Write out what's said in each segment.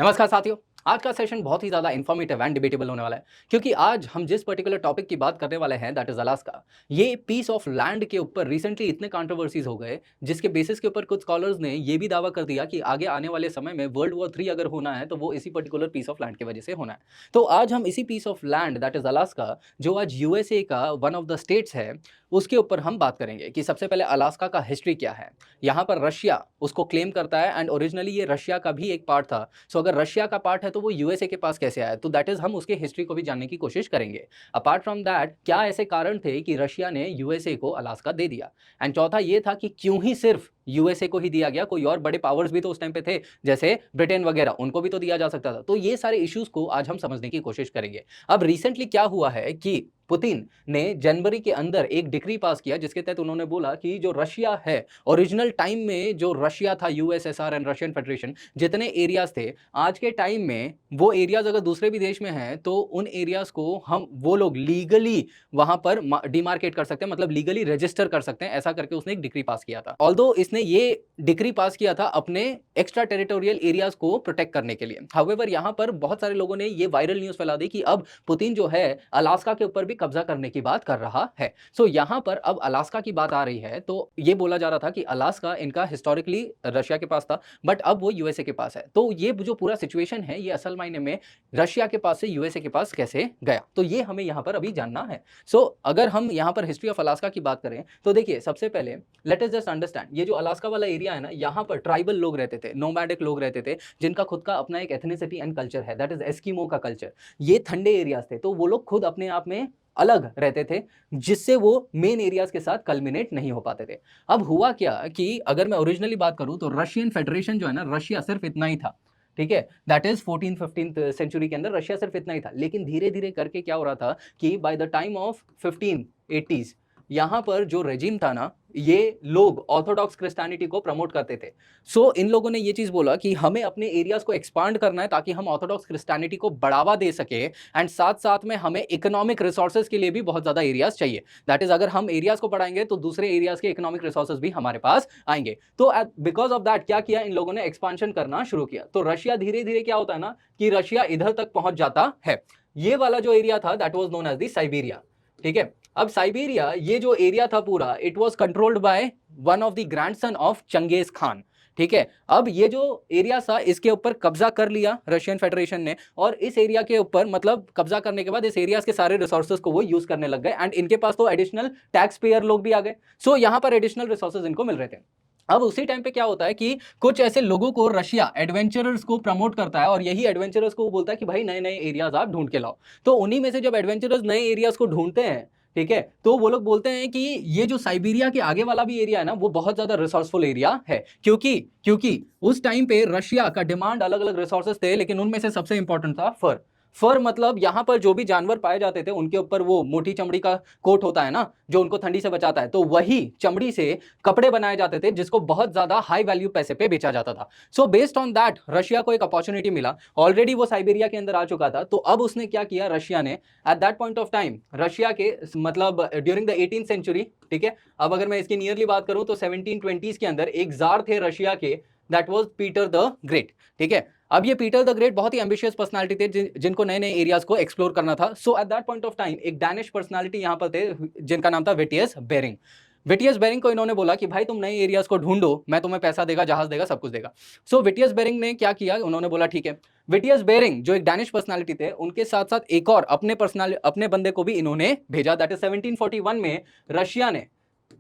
नमस्कार साथियों। आज का सेशन बहुत ही ज़्यादा इन्फॉर्मेटिव एंड डिबेटेबल होने वाला है क्योंकि आज हम जिस पर्टिकुलर टॉपिक की बात करने वाले हैं दैट इज अलास्का। ये पीस ऑफ लैंड के ऊपर रिसेंटली इतने कंट्रोवर्सीज हो गए जिसके बेसिस के ऊपर कुछ स्कॉलर्स ने ये भी दावा कर दिया कि आगे आने वाले समय में वर्ल्ड वॉर 3 अगर होना है तो वो इसी पर्टिकुलर पीस ऑफ लैंड की वजह से होना है। तो आज हम इसी piece of land that is Alaska, जो आज यूएसए का वन ऑफ द स्टेट्स है, उसके ऊपर हम बात करेंगे कि सबसे पहले अलास्का का हिस्ट्री क्या है। यहाँ पर रशिया उसको क्लेम करता है एंड ओरिजिनली ये रशिया का भी एक पार्ट था। सो अगर रशिया का पार्ट है तो वो यूएसए के पास कैसे आया, तो दैट इज हम उसके हिस्ट्री को भी जानने की कोशिश करेंगे। अपार्ट फ्रॉम दैट क्या ऐसे कारण थे कि रशिया ने यूएसए को अलास्का दे दिया, एंड चौथा ये था कि क्यों ही सिर्फ यूएसए को ही दिया गया, कोई और बड़े पावर्स भी तो उस टाइम पे थे जैसे ब्रिटेन वगैरह, उनको भी तो दिया जा सकता था। तो ये सारे इश्यूज को आज हम समझने की कोशिश करेंगे। अब रिसेंटली क्या हुआ है कि पुतिन ने जनवरी के अंदर एक डिक्री पास किया जिसके तहत उन्होंने बोला कि जो रशिया है, ओरिजिनल टाइम में जो रशिया था, यूएसएसआर एंड रशियन फेडरेशन, जितने एरियाज थे आज के टाइम में वो एरियाज अगर दूसरे भी देश में हैं तो उन एरियाज को हम वो लोग लीगली वहां पर डिमार्केट कर सकते हैं, मतलब लीगली रजिस्टर कर सकते हैं। ऐसा करके उसने एक डिक्री पास किया था। ऑल्दो इसने ये डिक्री पास किया था अपने एक्स्ट्रा टेरिटोरियल एरियाज को प्रोटेक्ट करने के लिए। हाउएवर यहाँ पर बहुत सारे लोगों ने ये वायरल न्यूज फैला दी कि अब पुतिन जो है अलास्का के ऊपर भी कब्जा करने की बात कर रहा है। सो यहाँ पर अब अलास्का की बात आ रही है तो ये बोला जा रहा था कि अलास्का इनका हिस्टोरिकली रशिया के पास था बट अब वो यूएसए के पास है। तो ये जो पूरा सिचुएशन है ये असल मायने में रशिया के पास से यूएसए के पास कैसे गया, तो ये हमें यहाँ पर अभी जानना है। सो अगर हम यहाँ पर हिस्ट्री ऑफ अलास्का की बात करें तो देखिए सबसे पहले लेट अस जस्ट अंडरस्टैंड, ये जो अलास्का वाला एरिया है ना, यहाँ पर ट्राइबल लोग रहते थे, नोमैडिक लोग रहते थे, जिनका खुद का अपना एक एथनिसिटी एंड कल्चर है, दैट इज एस्किमो का कल्चर। ये ठंडे एरियाज थे तो वो लोग खुद अपने आप में अलग रहते थे, जिससे वो मेन एरियाज के साथ कल्मिनेट नहीं हो पाते थे। अब हुआ क्या कि अगर मैं ओरिजिनली बात करूं तो रशियन फेडरेशन जो है ना, रशिया सिर्फ इतना ही था, ठीक है, दैट इज 14th-15th सेंचुरी के अंदर रशिया सिर्फ इतना ही था। लेकिन धीरे धीरे करके क्या हो रहा था कि by the time of 1580s यहाँ पर जो रेजिम था ना, ये लोग ऑर्थोडॉक्स क्रिश्चियनिटी को प्रमोट करते थे। सो इन लोगों ने ये चीज बोला कि हमें अपने एरियाज को एक्सपांड करना है ताकि हम ऑर्थोडॉक्स क्रिश्चियनिटी को बढ़ावा दे सके, एंड साथ साथ में हमें इकोनॉमिक रिसोर्सेज के लिए भी बहुत ज्यादा एरियाज चाहिए। दैट इज अगर हम एरियाज को बढ़ाएंगे तो दूसरे एरियाज के इकोनॉमिक रिसोर्सेज भी हमारे पास आएंगे। तो बिकॉज ऑफ दैट क्या किया इन लोगों ने, एक्सपांशन करना शुरू किया। तो रशिया धीरे धीरे क्या होता है ना कि रशिया इधर तक पहुंच जाता है। ये वाला जो एरिया था that was known as the Siberia, ठीक है। अब साइबेरिया ये जो एरिया था पूरा, it was controlled by one of the grandson of Genghis Khan, ठीक है। अब ये जो एरिया था इसके ऊपर कब्जा कर लिया रशियन फेडरेशन ने, और इस एरिया के ऊपर मतलब कब्जा करने के बाद इस एरिया के सारे रिसोर्सेज को वो यूज करने लग गए, एंड इनके पास तो एडिशनल टैक्स पेयर लोग भी आ गए। सो यहाँ पर एडिशनल रिसोर्सेज इनको मिल रहे थे। अब उसी टाइम पे क्या होता है कि कुछ ऐसे लोगों को रशिया एडवेंचरर्स को प्रमोट करता है, और यही एडवेंचरर्स को बोलता है कि भाई नए नए एरियाज आप ढूंढ के लाओ। तो उन्हीं में से जब एडवेंचरर्स नए एरियाज को ढूंढते हैं, ठीक है, तो वो लोग बोलते हैं कि ये जो साइबेरिया के आगे वाला भी एरिया है ना, वो बहुत ज्यादा रिसोर्सफुल एरिया है। क्योंकि क्योंकि उस टाइम पे रशिया का डिमांड अलग अलग रिसोर्सेज थे, लेकिन उनमें से सबसे इंपॉर्टेंट था फर। फर मतलब यहाँ पर जो भी जानवर पाए जाते थे उनके ऊपर वो मोटी चमड़ी का कोट होता है ना, जो उनको ठंडी से बचाता है, तो वही चमड़ी से कपड़े बनाए जाते थे जिसको बहुत ज्यादा हाई वैल्यू पैसे पे बेचा जाता था। So based on that Russia को एक अपॉर्चुनिटी मिला, ऑलरेडी वो साइबेरिया के अंदर आ चुका था। तो अब उसने क्या किया रशिया ने, eight that point of time Russia के मतलब ड्यूरिंग द 18th सेंचुरी, ठीक है, अब अगर मैं इसकी नियरली बात करूं तो 1720s के अंदर एक जार थे रशिया के, that was Peter the great, ठीक है। अब ये पीटर द ग्रेट बहुत ही एम्बिशियस पर्सनालिटी थे जिनको नए नए एरियाज को एक्सप्लोर करना था। So at that point of time एक डैनिश पर्सनालिटी यहाँ पर थे जिनका नाम था विटियस बेरिंग। विटियस बेरिंग को इन्होंने बोला कि भाई तुम नए एरियाज को ढूंढो, मैं तुम्हें पैसा देगा, जहाज देगा, सब कुछ देगा। सो विटियस बेरिंग ने क्या किया, उन्होंने बोला ठीक है। विटियस बेरिंग जो एक डैनिश पर्सनालिटी थे, उनके साथ साथ एक और अपने बंदे को भी इन्होंने भेजा, दैट इज 1741 में रशिया ने,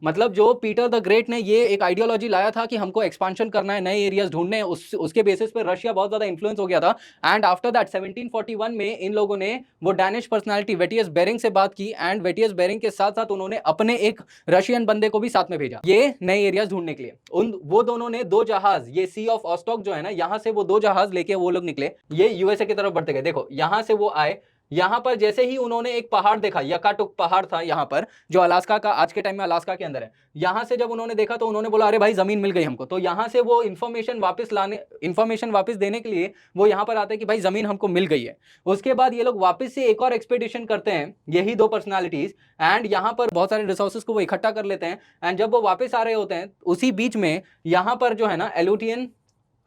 मतलब जो पीटर द ग्रेट ने ये एक आइडियोलॉजी लाया था कि हमको एक्सपांशन करना है, नए एरियाज ढूंढने हैं, उसके बेसिस पे रशिया बहुत ज्यादा इन्फ्लुएंस हो गया था। एंड आफ्टर दैट 1741 में इन लोगों ने वो डैनिश पर्सनालिटी वेटियस बेरिंग से बात की, एंड वेटियस बेरिंग के साथ साथ उन्होंने अपने एक रशियन बंदे को भी साथ में भेजा ये नए एरियाज ढूंढने के लिए। वो दोनों ने दो जहाज, ये सी ऑफ ऑस्टॉक जो है ना, यहां से वो दो जहाज लेके वो लोग निकले, ये यूएसए की तरफ बढ़ते गए। देखो यहां से वो आए, यहां पर जैसे ही उन्होंने एक पहाड़ देखा, यकाटुक पहाड़ था यहाँ पर, जो अलास्का का आज के टाइम में अलास्का के अंदर है, यहां से जब उन्होंने देखा तो उन्होंने बोला अरे भाई जमीन मिल गई हमको। तो यहां से वो इंफॉर्मेशन वापस देने के लिए वो यहां पर आते हैं कि भाई जमीन हमको मिल गई है। उसके बाद ये लोग वापस से एक और एक्सपेडिशन करते हैं, यही दो पर्सनालिटीज, एंड यहां पर बहुत सारे रिसोर्सेज को वो इकट्ठा कर लेते हैं। एंड जब वो वापस आ रहे होते हैं उसी बीच में यहां पर जो है ना एलुटियन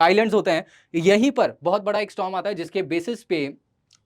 आइलैंड्स होते हैं, यहीं पर बहुत बड़ा एक स्टॉर्म आता है जिसके बेसिस पे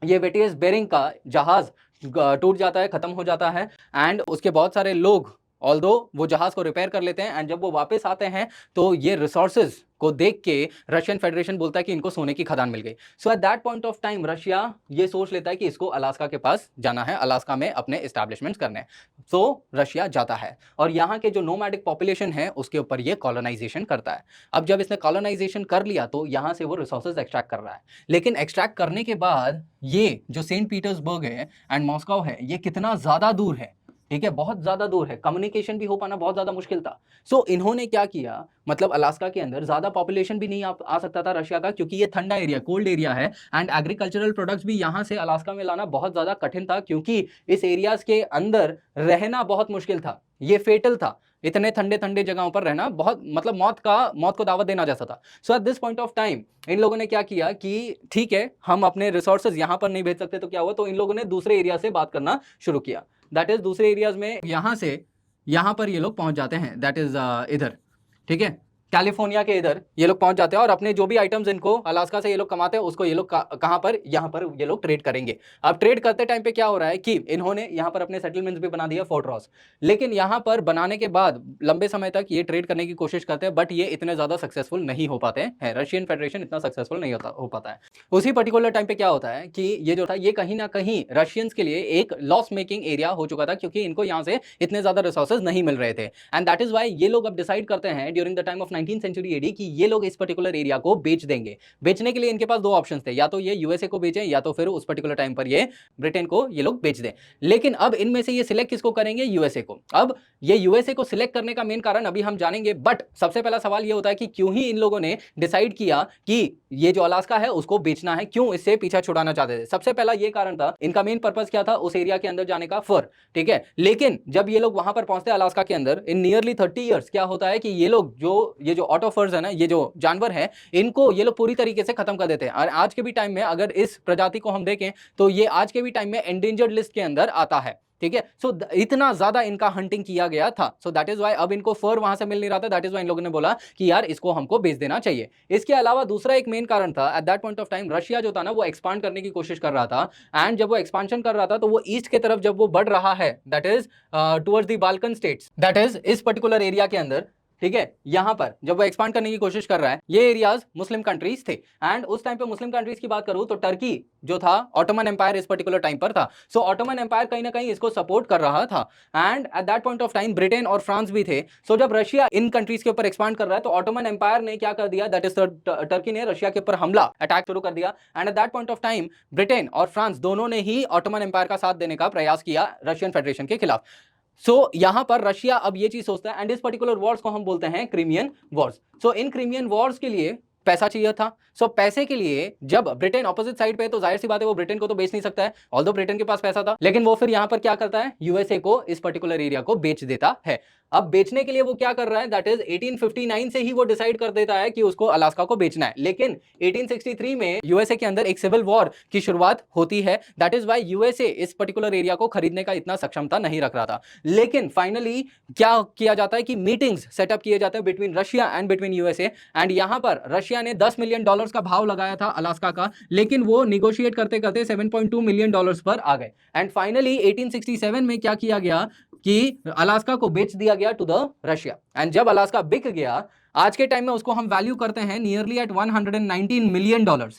ये वेटियस बेरिंग का जहाज टूट जाता है, खत्म हो जाता है एंड उसके बहुत सारे लोग ऑल्दो वो जहाज को रिपेयर कर लेते हैं एंड जब वो वापस आते हैं तो ये रिसोर्सेज को देख के रशियन फेडरेशन बोलता है कि इनको सोने की खदान मिल गई। So at that point of time Russia ये सोच लेता है कि इसको अलास्का के पास जाना है, अलास्का में अपने एस्टैब्लिशमेंट्स करने हैं। सो रशिया जाता है और यहाँ के जो नोमैडिक पॉपुलेशन है उसके ऊपर ये कॉलोनाइजेशन करता है। अब जब इसने कॉलोनाइजेशन कर लिया तो यहाँ से वो रिसोर्सेज एक्सट्रैक्ट कर रहा है, लेकिन एक्सट्रैक्ट करने के बाद ये जो सेंट पीटर्सबर्ग है एंड मॉस्को है ये कितना ज्यादा दूर है, ठीक है, बहुत ज्यादा दूर है, कम्युनिकेशन भी हो पाना बहुत ज्यादा मुश्किल था। सो इन्होंने क्या किया, मतलब अलास्का के अंदर ज्यादा पॉपुलेशन भी नहीं आ सकता था रशिया का, क्योंकि ये ठंडा एरिया, कोल्ड एरिया है एंड एग्रीकल्चरल प्रोडक्ट्स भी यहाँ से अलास्का में लाना बहुत ज्यादा कठिन था, क्योंकि इस एरियाज के अंदर रहना बहुत मुश्किल था, ये फेटल था, इतने ठंडे ठंडे जगहों पर रहना बहुत, मतलब मौत को दावत देना जैसा था। So at this point of time इन लोगों ने क्या किया कि ठीक है हम अपने रिसोर्सेज यहां पर नहीं भेज सकते, तो क्या हुआ, तो इन लोगों ने दूसरे एरिया से बात करना शुरू किया। दैट इज दूसरे एरियाज में यहां से यहां पर ये लोग पहुंच जाते हैं, दैट इज इधर, ठीक है, कैलिफोर्निया के इधर ये लोग पहुंच जाते हैं और अपने जो भी आइटम्स इनको अलास्का से ये लोग कमाते हैं उसको ये लोग कहां पर, यहां पर ये लोग ट्रेड करेंगे। अब ट्रेड करते टाइम पे क्या हो रहा है कि इन्होंने यहां पर अपने सेटलमेंट्स भी बना दिया, फोर्ट रॉस, लेकिन यहां पर बनाने के बाद लंबे समय तक ये ट्रेड करने की कोशिश करते हैं, बट ये इतने ज्यादा सक्सेसफुल नहीं हो पाते हैं, रशियन फेडरेशन इतना सक्सेसफुल नहीं हो पाता है। उसी पर्टिकुलर टाइम पे क्या होता है कि ये जो था ये कहीं ना कहीं रशियंस के लिए एक लॉस मेकिंग एरिया हो चुका था, क्योंकि इनको यहाँ से इतने ज्यादा रिसोर्सेज नहीं मिल रहे थे एंड दैट इज वाई ये लोग अब डिसाइड करते हैं during the time of 19th century AD कि ये लोग इस पर्टिकुलर एरिया को बेच देंगे। बेचने के लिए इनके पास दो ऑप्शंस थे, या तो ये यूएसए को बेचें या तो फिर उस पर्टिकुलर टाइम पर ये ब्रिटेन को ये लोग बेच दें। लेकिन अब इनमें से ये सिलेक्ट किसको करेंगे, यूएसए को। अब ये यूएसए को सिलेक्ट करने का मेन कारण अभी हम जानेंगे, बट सबसे पहला सवाल ये होता है कि क्यों ही इन लोगों ने डिसाइड किया कि ये जो अलास्का है उसको बेचना है, क्यों इससे पीछा छुड़ाना चाहते थे। सबसे पहला ये कारण था, इनका मेन पर्पस क्या था, उस एरिया के अंदर जाने का, फर, ठीक है। लेकिन जब ये लोग वहां पर पहुंचते हैं अलास्का के अंदर इन नियरली 30 ईयर्स, क्या होता है कि ये लोग ये जो ऑटोफर्स है ना, ये जो जानवर है, इनको ये लोग पूरी तरीके से खत्म कर देते हैं। और आज के भी टाइम में अगर इस प्रजाति को हम देखें तो ये आज के भी टाइम में एंडेंजर्ड लिस्ट के अंदर आता है, ठीक है। सो इतना ज्यादा इनका हंटिंग किया गया था, सो दैट इज वाई अब इनको फर वहां से मिल नहीं रहा था, दैट इज वाई इन लोगों ने बोला कि यार इसको हमको बेच देना चाहिए। इसके अलावा दूसरा एक मेन कारण था, eight that point of time Russia जो था ना वो एक्सपांड करने की कोशिश कर रहा था एंड जब वो एक्सपांशन कर रहा था तो वो ईस्ट की तरफ जब वो बढ़ रहा है, that is towards the Balkan states, that is इस पर्टिकुलर एरिया के अंदर, ठीक है, यहां पर जब वो एक्सपांड करने की कोशिश कर रहा है, ये एरियाज मुस्लिम कंट्रीज थे एंड उस टाइम पे मुस्लिम कंट्रीज की बात करूं तो टर्की जो था, ऑटोमन एम्पायर इस पर्टिकुलर टाइम पर था। सो ऑटोमन एम्पायर कहीं ना कहीं इसको सपोर्ट कर रहा था and eight that point of time Britain और फ्रांस भी थे। सो जब रशिया इन कंट्रीज के ऊपर एक्सपांड कर रहा है तो ऑटोमन एम्पायर ने क्या कर दिया, दैट इज टर्की ने रशिया के ऊपर हमला, अटैक शुरू कर दिया and eight that point of time Britain और फ्रांस दोनों ने ही ऑटोमन एम्पायर का साथ देने का प्रयास किया रशियन फेडरेशन के खिलाफ। सो यहां पर रशिया अब ये चीज सोचता है एंड इस पर्टिकुलर वॉर्स को हम बोलते हैं क्रीमियन वॉर्स। सो इन क्रीमियन वॉर्स के लिए पैसा चाहिए था। सो पैसे के लिए जब ब्रिटेन ऑपोजिट साइड पे है तो जाहिर सी बात है वो ब्रिटेन को तो बेच नहीं सकता है, ऑल्दो ब्रिटेन के पास पैसा था, लेकिन वो फिर यहां पर क्या करता है, यूएसए को इस पर्टिकुलर एरिया को बेच देता है। अब बेचने के लिए वो क्या कर रहा है, दैट इज 1859 से ही वो डिसाइड कर देता है कि उसको अलास्का को बेचना है, लेकिन 1863 में यूएसए के अंदर एक सिविल वॉर की शुरुआत होती है, दैट इज वाई यूएसए इस पर्टिकुलर एरिया को खरीदने का इतना सक्षमता नहीं रख रहा था। लेकिन फाइनली क्या किया जाता है कि मीटिंग्स सेटअप किए जाते हैं between Russia and between USA and यहां पर रशिया ने $10 मिलियन का भाव लगाया था अलास्का का, लेकिन वो निगोशिएट करते करते $7.2 मिलियन पर आ गए एंड फाइनली 1867 में क्या किया गया कि अलास्का को बेच दिया गया टू द रशिया एंड जब अलास्का बिक गया, आज के टाइम में उसको हम वैल्यू करते हैं नियरली एट $119 मिलियन,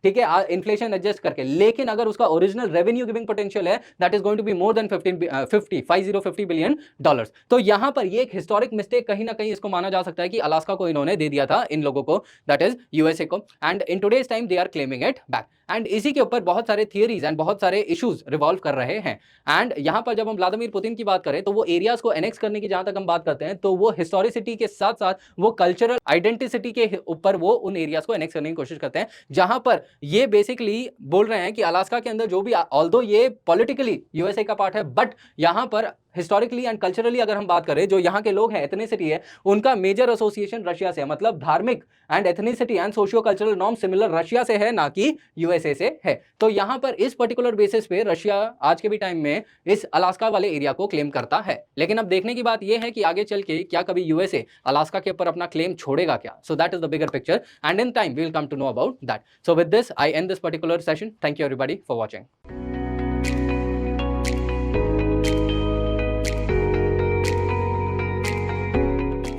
ठीक है, इन्फ्लेशन एडजस्ट करके। लेकिन अगर उसका ओरिजिनल रेवेन्यू गिविंग पोटेंशियल है that is going to be more than 50 billion dollars. तो यहां पर ये एक हिस्टोरिक मिस्टेक कहीं ना कहीं इसको माना जा सकता है कि अलास्का को इन्होंने दे दिया था इन लोगों को, दैट इज यूएसए को, and in today's time they are claiming it back and इसी के ऊपर बहुत सारे थियरीज एंड बहुत सारे इश्यूज रिवॉल्व कर रहे हैं। एंड यहां पर जब हम व्लादिमीर पुतिन की बात करें तो वो एरियाज को एनेक्स करने की जहां तक हम बात करते हैं तो वो हिस्टोरिसिटी के साथ साथ वो कल्चरल आइडेंटिसिटी के ऊपर वो उन एरियाज को एनेक्स करने की कोशिश करते हैं, जहां पर ये बेसिकली बोल रहे हैं कि अलास्का के अंदर जो भी, ऑल्दो ये पॉलिटिकली यूएसए का पार्ट है, बट यहां पर हिस्टोरिकली एंड कल्चरली अगर हम बात करें, जो यहाँ के लोग हैं, एथनिसिटी है, उनका मेजर एसोसिएशन रशिया से है। मतलब धार्मिक and ethnicity and socio cultural norm similar Russia से है, ना कि यूएसए से है। तो यहाँ पर इस पर्टिकुलर बेसिस पे रशिया आज के भी टाइम में इस अलास्का वाले एरिया को क्लेम करता है। लेकिन अब देखने की बात यह है कि आगे चल के क्या कभी यूएसए अलास्का के ऊपर अपना क्लेम छोड़ेगा क्या? So that is the bigger picture and in time we will come to know about that. So with this I end this particular session. Thank you everybody for watching.